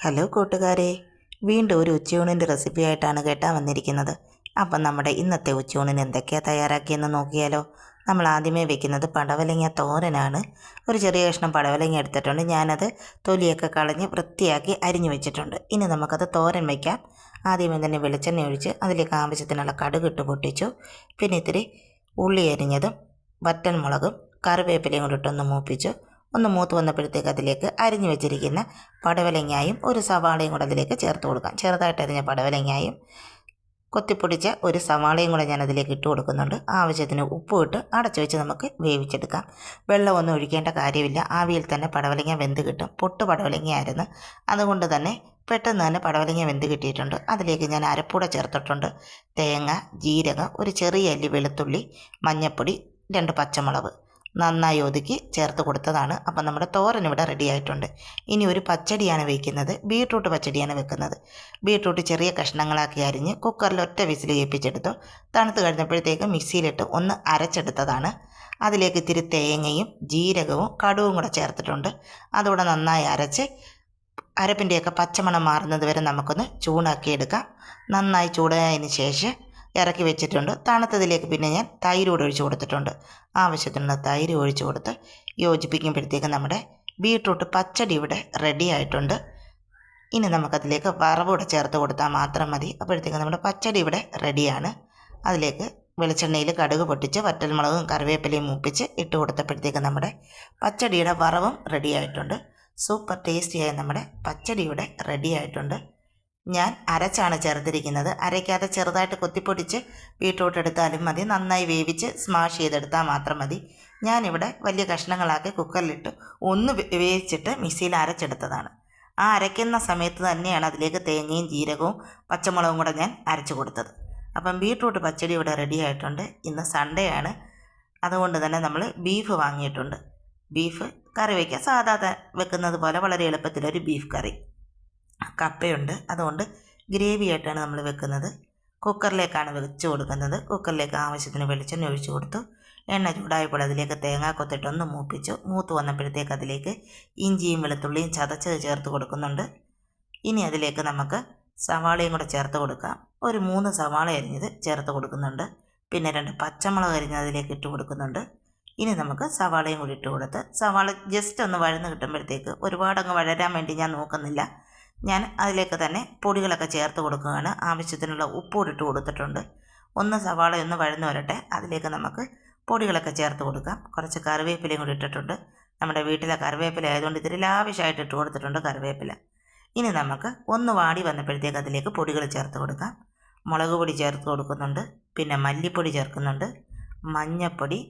Hello കൂട്ടുകാരെ, വീണ്ടും ഒരു ഉച്ചയൂണിൻ്റെ റെസിപ്പി ആയിട്ടാണ് കേട്ടാ വന്നിരിക്കുന്നത്. അപ്പം നമ്മുടെ ഇന്നത്തെ ഉച്ചയൂണിന് എന്തൊക്കെയാണ് തയ്യാറാക്കിയെന്ന് നോക്കിയാലോ. നമ്മൾ ആദ്യമേ വെക്കുന്നത് പടവലങ്ങ തോരനാണ്. ഒരു ചെറിയ കഷ്ണം പടവലങ്ങ എടുത്തിട്ടുണ്ട്. ഞാനത് തൊലിയൊക്കെ കളഞ്ഞ് വൃത്തിയാക്കി അരിഞ്ഞു വെച്ചിട്ടുണ്ട്. ഇനി നമുക്കത് തോരൻ വയ്ക്കാം. ആദ്യമേ തന്നെ വെളിച്ചെണ്ണ ഒഴിച്ച് അതിലേക്ക് ആവശ്യത്തിനുള്ള കടുകിട്ട് പൊട്ടിച്ചു. പിന്നെ ഇത്തിരി ഉള്ളി അരിഞ്ഞതും വറ്റൽമുളകും കറിവേപ്പിലയും കൊണ്ടിട്ടൊന്ന് മൂപ്പിച്ചു. ഒന്ന് മൂത്ത് വന്നപ്പോഴത്തേക്ക് അതിലേക്ക് അരിഞ്ഞു വെച്ചിരിക്കുന്ന പടവലങ്ങായും ഒരു സവാളയും കൂടെ അതിലേക്ക് ചേർത്ത് കൊടുക്കാം. ചെറുതായിട്ട് അരിഞ്ഞ പടവലങ്ങായും കൊത്തിപ്പൊടിച്ച ഒരു സവാളയും കൂടെ ഞാൻ അതിലേക്ക് ഇട്ട് കൊടുക്കുന്നുണ്ട്. ആവശ്യത്തിന് ഉപ്പും ഇട്ട് അടച്ചു വെച്ച് നമുക്ക് വേവിച്ചെടുക്കാം. വെള്ളമൊന്നും ഒഴിക്കേണ്ട കാര്യമില്ല. ആവിയിൽ തന്നെ പടവലങ്ങ വെന്ത് കിട്ടും. പൊട്ട് പടവലങ്ങയായിരുന്നു, അതുകൊണ്ട് തന്നെ പെട്ടെന്ന് തന്നെ പടവലങ്ങ വെന്ത് കിട്ടിയിട്ടുണ്ട്. അതിലേക്ക് ഞാൻ അരപ്പൂടെ ചേർത്തിട്ടുണ്ട്. തേങ്ങ, ജീരകം, ഒരു ചെറിയ അല്ലി വെളുത്തുള്ളി, മഞ്ഞൾപ്പൊടി, 2 പച്ചമുളക് നന്നായി ഒതുക്കി ചേർത്ത് കൊടുത്തതാണ്. അപ്പം നമ്മുടെ തോരൻ ഇവിടെ റെഡി ആയിട്ടുണ്ട്. ഇനി ഒരു പച്ചടിയാണ് വയ്ക്കുന്നത്. ബീട്രൂട്ട് പച്ചടിയാണ് വെക്കുന്നത്. ബീട്രൂട്ട് ചെറിയ കഷ്ണങ്ങളാക്കി അരിഞ്ഞ് കുക്കറിൽ ഒറ്റ വിസിൽ കേൾപ്പിച്ചെടുത്തു. തണുത്ത് കഴിഞ്ഞപ്പോഴത്തേക്ക് മിക്സിയിലിട്ട് ഒന്ന് അരച്ചെടുത്തതാണ്. അതിലേക്ക് ഇത്തിരി തേങ്ങയും ജീരകവും കടുവും കൂടെ ചേർത്തിട്ടുണ്ട്. അതുകൂടെ നന്നായി അരച്ച് അരപ്പിൻ്റെയൊക്കെ പച്ചമണം മാറുന്നത് വരെ നമുക്കൊന്ന് ചൂടാക്കി എടുക്കാം. നന്നായി ചൂടായതിന് ശേഷം ഇറക്കി വെച്ചിട്ടുണ്ട്. തണുത്തതിലേക്ക് പിന്നെ ഞാൻ തൈര് കൂടെ ഒഴിച്ച് കൊടുത്തിട്ടുണ്ട്. ആവശ്യത്തിനുള്ള തൈര് ഒഴിച്ച് കൊടുത്ത് യോജിപ്പിക്കുമ്പോഴത്തേക്ക് നമ്മുടെ ബീട്രൂട്ട് പച്ചടി ഇവിടെ റെഡി ആയിട്ടുണ്ട്. ഇനി നമുക്കതിലേക്ക് വറവ് കൂടെ ചേർത്ത് കൊടുത്താൽ മാത്രം മതി. അപ്പോഴത്തേക്ക് നമ്മുടെ പച്ചടി ഇവിടെ റെഡിയാണ്. അതിലേക്ക് വെളിച്ചെണ്ണയിൽ കടുക് പൊട്ടിച്ച് വറ്റൽമുളകും കറിവേപ്പിലയും മൂപ്പിച്ച് ഇട്ട് കൊടുത്തപ്പോഴത്തേക്ക് നമ്മുടെ പച്ചടിയുടെ വറവും റെഡി ആയിട്ടുണ്ട്. സൂപ്പർ ടേസ്റ്റിയായ നമ്മുടെ പച്ചടി ഇവിടെ റെഡി ആയിട്ടുണ്ട്. ഞാൻ അരച്ചാണ് ചേർത്തിരിക്കുന്നത്. അരയ്ക്കാതെ ചെറുതായിട്ട് കൊത്തിപ്പൊടിച്ച് ബീട്രൂട്ട് എടുത്താലും മതി. നന്നായി വേവിച്ച് സ്മാഷ് ചെയ്തെടുത്താൽ മാത്രം മതി. ഞാനിവിടെ വലിയ കഷ്ണങ്ങളാക്കി കുക്കറിലിട്ട് ഒന്ന് വേവിച്ചിട്ട് മിക്സിയിൽ അരച്ചെടുത്തതാണ്. ആ അരയ്ക്കുന്ന സമയത്ത് തന്നെയാണ് അതിലേക്ക് തേങ്ങയും ജീരകവും പച്ചമുളകും കൂടെ ഞാൻ അരച്ചു കൊടുത്തത്. അപ്പം ബീട്രൂട്ട് പച്ചടി ഇവിടെ റെഡി ആയിട്ടുണ്ട്. ഇന്ന് സൺഡേ ആണ്, അതുകൊണ്ട് തന്നെ നമ്മൾ ബീഫ് വാങ്ങിയിട്ടുണ്ട്. ബീഫ് കറി വയ്ക്കുക, സാധാരണ വെക്കുന്നത് പോലെ വളരെ എളുപ്പത്തിലൊരു ബീഫ് കറി. കപ്പയുണ്ട്, അതുകൊണ്ട് ഗ്രേവി ആയിട്ടാണ് നമ്മൾ വെക്കുന്നത്. കുക്കറിലേക്കാണ് വെച്ച് കൊടുക്കുന്നത്. കുക്കറിലേക്ക് ആവശ്യത്തിന് വെളിച്ചെണ്ണ ഒഴിച്ചു കൊടുത്തു. എണ്ണ ചൂടായപ്പോൾ അതിലേക്ക് തേങ്ങ കൊത്തിട്ടൊന്ന് മൂപ്പിച്ചു. മൂത്ത് വന്നപ്പോഴത്തേക്ക് അതിലേക്ക് ഇഞ്ചിയും വെളുത്തുള്ളിയും ചതച്ചത് ചേർത്ത് കൊടുക്കുന്നുണ്ട്. ഇനി അതിലേക്ക് നമുക്ക് സവാളയും കൂടെ ചേർത്ത് കൊടുക്കാം. ഒരു 3 സവാള അരിഞ്ഞത് ചേർത്ത് കൊടുക്കുന്നുണ്ട്. പിന്നെ 2 പച്ചമുളക് അരിഞ്ഞത് അതിലേക്ക് ഇട്ട് കൊടുക്കുന്നുണ്ട്. ഇനി നമുക്ക് സവാളയും കൂടി ഇട്ട് കൊടുത്ത് സവാള ജസ്റ്റ് ഒന്ന് വഴന്ന് കിട്ടുമ്പോഴത്തേക്ക്, ഒരുപാടങ്ങ് വഴരാൻ വേണ്ടി ഞാൻ നോക്കുന്നില്ല. ഞാൻ അതിലേക്ക് തന്നെ പൊടികളൊക്കെ ചേർത്ത് കൊടുക്കുകയാണ്. ആവശ്യത്തിനുള്ള ഉപ്പ് ഇട്ട് കൊടുത്തിട്ടുണ്ട്. ഒന്ന് സവാള ഒന്ന് വഴന്ന് വരട്ടെ. അതിലേക്ക് നമുക്ക് പൊടികളൊക്കെ ചേർത്ത് കൊടുക്കാം. കുറച്ച് കറിവേപ്പിലയും കൂടി ഇട്ടിട്ടുണ്ട്. നമ്മുടെ വീട്ടിലെ കറിവേപ്പില ആയതുകൊണ്ട് ഇതിൽ ലാവിഷായിട്ട് ഇട്ട് കൊടുത്തിട്ടുണ്ട് കറിവേപ്പില. ഇനി നമുക്ക് ഒന്ന് വാടി വന്നപ്പോഴത്തേക്ക് അതിലേക്ക് പൊടികൾ ചേർത്ത് കൊടുക്കാം. മുളക് പൊടി ചേർത്ത് കൊടുക്കുന്നുണ്ട്. പിന്നെ മല്ലിപ്പൊടി ചേർക്കുന്നുണ്ട്. മഞ്ഞൾപ്പൊടി,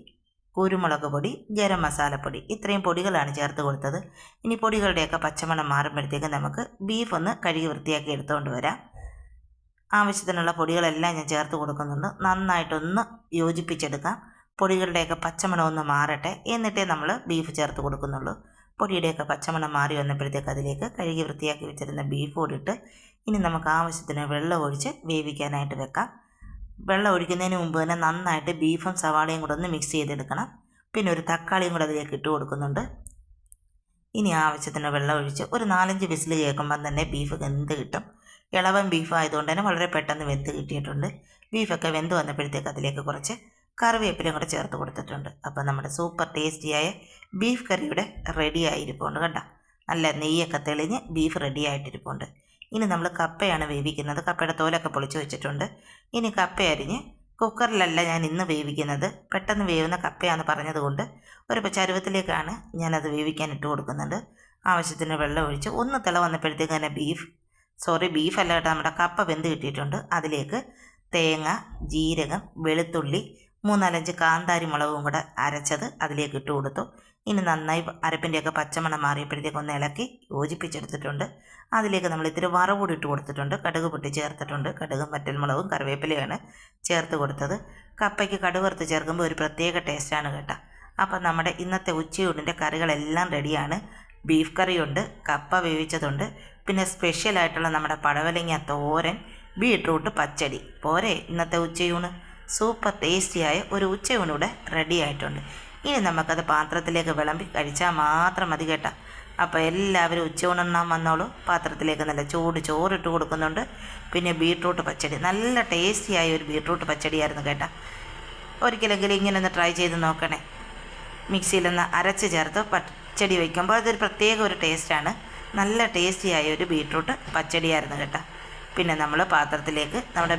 കുരുമുളക് പൊടി, ഗരം മസാലപ്പൊടി, ഇത്രയും പൊടികളാണ് ചേർത്ത് കൊടുത്തത്. ഇനി പൊടികളുടെയൊക്കെ പച്ചമണം മാറുമ്പോഴത്തേക്ക് നമുക്ക് ബീഫ് ഒന്ന് കഴുകി വൃത്തിയാക്കി എടുത്തുകൊണ്ട് വരാം. ആവശ്യത്തിനുള്ള പൊടികളെല്ലാം ഞാൻ ചേർത്ത് കൊടുക്കുന്നുണ്ട്. നന്നായിട്ടൊന്ന് യോജിപ്പിച്ചെടുക്കാം. പൊടികളുടെയൊക്കെ പച്ചമണം ഒന്ന് മാറട്ടെ, എന്നിട്ടേ നമ്മൾ ബീഫ് ചേർത്ത് കൊടുക്കുന്നുള്ളൂ. പൊടിയുടെയൊക്കെ പച്ചമണം മാറി വന്നപ്പോഴത്തേക്ക് അതിലേക്ക് കഴുകി വൃത്തിയാക്കി വെച്ചിരുന്ന ബീഫ് കൂടിയിട്ട് ഇനി നമുക്ക് ആവശ്യത്തിന് വെള്ളം ഒഴിച്ച് വേവിക്കാനായിട്ട് വെക്കാം. വെള്ളം ഒഴിക്കുന്നതിന് മുമ്പ് തന്നെ നന്നായിട്ട് ബീഫും സവാളയും കൂടെ ഒന്ന് മിക്സ് ചെയ്തെടുക്കണം. പിന്നെ ഒരു തക്കാളിയും കൂടെ അതിലേക്ക് ഇട്ട് കൊടുക്കുന്നുണ്ട്. ഇനി ആവശ്യത്തിന് വെള്ളം ഒഴിച്ച് ഒരു 4-5 വിസിൽ കേൾക്കുമ്പം തന്നെ ബീഫ് വെന്ത് കിട്ടും. ഇളവൻ ബീഫ് ആയതുകൊണ്ട് തന്നെ വളരെ പെട്ടെന്ന് വെന്ത് കിട്ടിയിട്ടുണ്ട്. ബീഫൊക്കെ വെന്ത് വന്നപ്പോഴത്തേക്ക് അതിലേക്ക് കുറച്ച് കറിവേപ്പിലയും കൂടെ ചേർത്ത് കൊടുത്തിട്ടുണ്ട്. അപ്പോൾ നമ്മുടെ സൂപ്പർ ടേസ്റ്റിയായ ബീഫ് കറി ഇവിടെ റെഡി ആയിരിപ്പുണ്ട്. കണ്ടോ, നല്ല നെയ്യൊക്കെ തെളിഞ്ഞ് ബീഫ് റെഡി ആയിട്ടിരിപ്പുണ്ട്. ഇനി നമ്മൾ കപ്പയാണ് വേവിക്കുന്നത്. കപ്പയുടെ തോലൊക്കെ പൊളിച്ച് വെച്ചിട്ടുണ്ട്. ഇനി കപ്പ അരിഞ്ഞ് കുക്കറിലല്ല ഞാൻ ഇന്ന് വേവിക്കുന്നത്. പെട്ടെന്ന് വേവുന്ന കപ്പയാണെന്ന് പറഞ്ഞതുകൊണ്ട് ഒരു ചരുവത്തിലേക്കാണ് ഞാനത് വേവിക്കാൻ ഇട്ട് കൊടുക്കുന്നുണ്ട്. ആവശ്യത്തിന് വെള്ളം ഒഴിച്ച് ഒന്ന് തിള വന്നപ്പോഴത്തേക്ക് തന്നെ ബീഫല്ല കേട്ടോ, നമ്മുടെ കപ്പ വെന്ത് കിട്ടിയിട്ടുണ്ട്. അതിലേക്ക് തേങ്ങ, ജീരകം, വെളുത്തുള്ളി, 3-4 കാന്താരി മുളകും കൂടെ അരച്ചത് അതിലേക്ക് ഇട്ട് കൊടുത്തു. ഇനി നന്നായി അരപ്പിൻ്റെയൊക്കെ പച്ചമണം മാറിയപ്പോഴത്തേക്ക് ഒന്ന് ഇളക്കി യോജിപ്പിച്ചെടുത്തിട്ടുണ്ട്. അതിലേക്ക് നമ്മൾ ഇത്തിരി വറവ് കൂടി ഇട്ട് കൊടുത്തിട്ടുണ്ട്. കടുക് പൊട്ടി ചേർത്തിട്ടുണ്ട്. കടുകും വറ്റൽമുളകും കറിവേപ്പിലയാണ് ചേർത്ത് കൊടുത്തത്. കപ്പയ്ക്ക് കടുക് വറുത്ത് ചേർക്കുമ്പോൾ ഒരു പ്രത്യേക ടേസ്റ്റാണ് കേട്ടോ. അപ്പം നമ്മുടെ ഇന്നത്തെ ഉച്ചയൂണിൻ്റെ കറികളെല്ലാം റെഡിയാണ്. ബീഫ് കറിയുണ്ട്, കപ്പ വേവിച്ചതുണ്ട്, പിന്നെ സ്പെഷ്യലായിട്ടുള്ള നമ്മുടെ പടവലങ്ങ തോരൻ, ബീട്രൂട്ട് പച്ചടി. പോരെ ഇന്നത്തെ ഉച്ചയൂണ്. സൂപ്പർ ടേസ്റ്റിയായ ഒരു ഉച്ചയൂണിവിടെ റെഡി ആയിട്ടുണ്ട്. ഇനി നമുക്കത് പാത്രത്തിലേക്ക് വിളമ്പി കഴിച്ചാൽ മാത്രം മതി കേട്ടോ. അപ്പോൾ എല്ലാവരും ഉച്ചയൂണെണ്ണാൻ വന്നോളൂ. പാത്രത്തിലേക്ക് നല്ല ചൂട് ചോറിട്ട് കൊടുക്കുന്നുണ്ട്. പിന്നെ ബീട്രൂട്ട് പച്ചടി, നല്ല ടേസ്റ്റിയായ ഒരു ബീട്രൂട്ട് പച്ചടിയായിരുന്നു കേട്ടോ. ഒരിക്കലെങ്കിലും ഇങ്ങനെ ഒന്ന് ട്രൈ ചെയ്ത് നോക്കണേ. മിക്സിയിലൊന്ന് അരച്ച് ചേർത്ത് പച്ചടി വയ്ക്കുമ്പോൾ അതൊരു പ്രത്യേക ഒരു ടേസ്റ്റാണ്. നല്ല ടേസ്റ്റിയായ ഒരു ബീട്രൂട്ട് പച്ചടിയായിരുന്നു കേട്ടോ. പിന്നെ നമ്മൾ പാത്രത്തിലേക്ക് നമ്മുടെ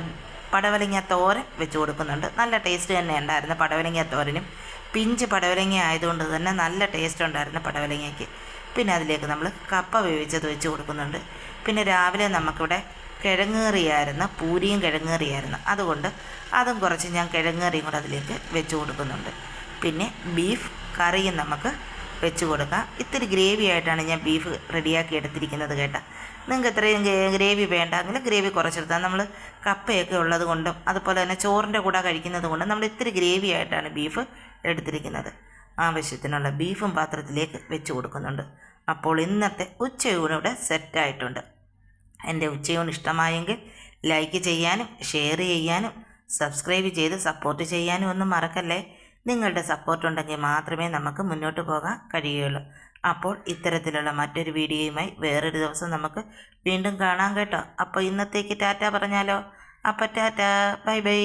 പടവലങ്ങ തോരൻ വെച്ച് കൊടുക്കുന്നുണ്ട്. നല്ല ടേസ്റ്റ് തന്നെ ഉണ്ടായിരുന്നു പടവലങ്ങ തോരനും. പിഞ്ച് പടവലങ്ങ ആയതുകൊണ്ട് തന്നെ നല്ല ടേസ്റ്റ് ഉണ്ടായിരുന്നു പടവലങ്ങയ്ക്ക്. പിന്നെ അതിലേക്ക് നമ്മൾ കപ്പ വേവിച്ചത് വെച്ച് കൊടുക്കുന്നുണ്ട്. പിന്നെ രാവിലെ നമുക്കിവിടെ കിഴങ്ങേറിയായിരുന്നു, പൂരിയും കിഴങ്ങേറിയായിരുന്നു. അതുകൊണ്ട് അതും കുറച്ച് ഞാൻ കിഴങ്ങേറിയും കൂടെ അതിലേക്ക് വെച്ച് കൊടുക്കുന്നുണ്ട്. പിന്നെ ബീഫ് കറിയും നമുക്ക് വെച്ച് കൊടുക്കാം. ഇത്തിരി ഗ്രേവി ആയിട്ടാണ് ഞാൻ ബീഫ് റെഡിയാക്കി എടുത്തിരിക്കുന്നത് കേട്ടോ. നിങ്ങൾക്ക് എത്രയും ഗ്രേവി വേണ്ടെങ്കിൽ ഗ്രേവി കുറച്ചെടുത്താൽ, നമ്മൾ കപ്പയൊക്കെ ഉള്ളത് കൊണ്ടും അതുപോലെ തന്നെ ചോറിൻ്റെ കൂടെ കഴിക്കുന്നത് കൊണ്ടും നമ്മൾ ഇത്തിരി ഗ്രേവി ആയിട്ടാണ് ബീഫ് എടുത്തിരിക്കുന്നത്. ആവശ്യത്തിനുള്ള ബീഫും പാത്രത്തിലേക്ക് വെച്ച് കൊടുക്കുന്നുണ്ട്. അപ്പോൾ ഇന്നത്തെ ഉച്ചയൂണിവിടെ സെറ്റായിട്ടുണ്ട്. എൻ്റെ ഉച്ചയൂണ് ഇഷ്ടമായെങ്കിൽ ലൈക്ക് ചെയ്യാനും ഷെയർ ചെയ്യാനും സബ്സ്ക്രൈബ് ചെയ്ത് സപ്പോർട്ട് ചെയ്യാനും ഒന്നും മറക്കല്ലേ. നിങ്ങളുടെ സപ്പോർട്ട് ഉണ്ടെങ്കിൽ മാത്രമേ നമുക്ക് മുന്നോട്ട് പോകാൻ കഴിയുകയുള്ളൂ. അപ്പോൾ ഇത്തരത്തിലുള്ള മറ്റൊരു വീഡിയോയുമായി വേറൊരു ദിവസം നമുക്ക് വീണ്ടും കാണാം കേട്ടോ. അപ്പോൾ ഇന്നത്തേക്ക് ടാറ്റ പറഞ്ഞാലോ. അപ്പോൾ ടാറ്റ, ബൈ ബൈ.